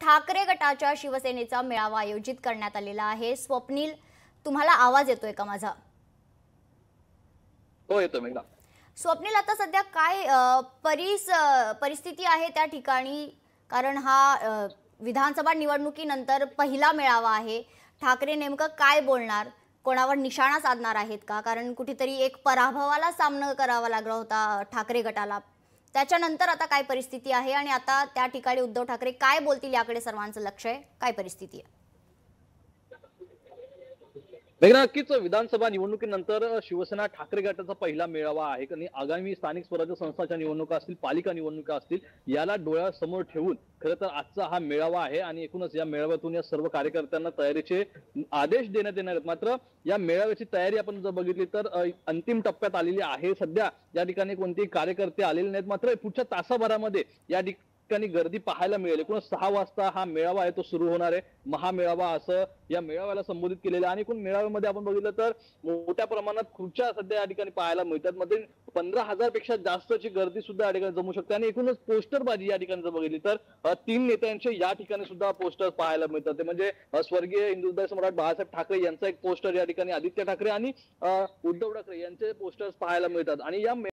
ठाकरे गटाच्या शिवसेनेचा मेळावा आयोजित करण्यात आलेला आहे। स्वप्नील, तुम्हाला आवाज येतोय का माझा? हो, येतोय मेघा। स्वप्नील, आता सध्या काय परिस्थिती आहे त्या ठिकाणी? कारण हा विधानसभा निवडणुकीनंतर पहिला मेळावा आहे। ठाकरे नेमकं काय बोलणार? कोणावर निशाणा साधणार आहेत का? कारण कुठेतरी एक पराभवाला सामना करावा लागला होता ठाकरे गटाला। त्याच्यानंतर आता काय परिस्थिती आहे आणि आता त्या ठिकाणी उद्धव ठाकरे काय बोलतील याकडे सर्वांचं लक्ष आहे। काय परिस्थिती आहे? मेघना, नक्कीच विधानसभा निवडणुकीनंतर शिवसेना ठाकरे गटाचा पहिला मेळावा आहे आणि आगामी स्थानिक स्वराज्य संस्थांच्या निवडणुका असतील, पालिका निवडणुका असतील, याला डोळ्यासमोर ठेवून खरं तर आजचा हा मेळावा आहे आणि एकूणच या मेळाव्यातून या सर्व कार्यकर्त्यांना तयारीचे आदेश देण्यात येणार आहेत। मात्र या मेळाव्याची तयारी आपण जर बघितली तर अंतिम टप्प्यात आलेली आहे। सध्या या ठिकाणी कोणतेही कार्यकर्ते आलेले नाहीत, मात्र पुढच्या तासाभरामध्ये या ठिकाणी गर्दी पाहायला मिळेल। एकूण 6 वाजता हा मेळावा आहे तो सुरू होणार आहे। महामेळावा असं या मेळाव्याला संबोधित केलेलं आहे आणि एकूण मेळाव्यामध्ये आपण बघितलं तर मोठ्या प्रमाणात खुर्च्या सध्या या ठिकाणी पाहायला मिळतात। मध्ये 15,000 पेक्षा जास्तची गर्दी सुद्धा या ठिकाणी जमू शकते आणि एकूणच पोस्टरबाजी या ठिकाणी जर बघितली तर 3 नेत्यांचे या ठिकाणी सुद्धा पोस्टर पाहायला मिळतात। ते म्हणजे स्वर्गीय हिंदुत्व सम्राट बाळासाहेब ठाकरे यांचा एक पोस्टर या ठिकाणी, आदित्य ठाकरे आणि उद्धव ठाकरे यांचे पोस्टर्स पाहायला मिळतात। आणि या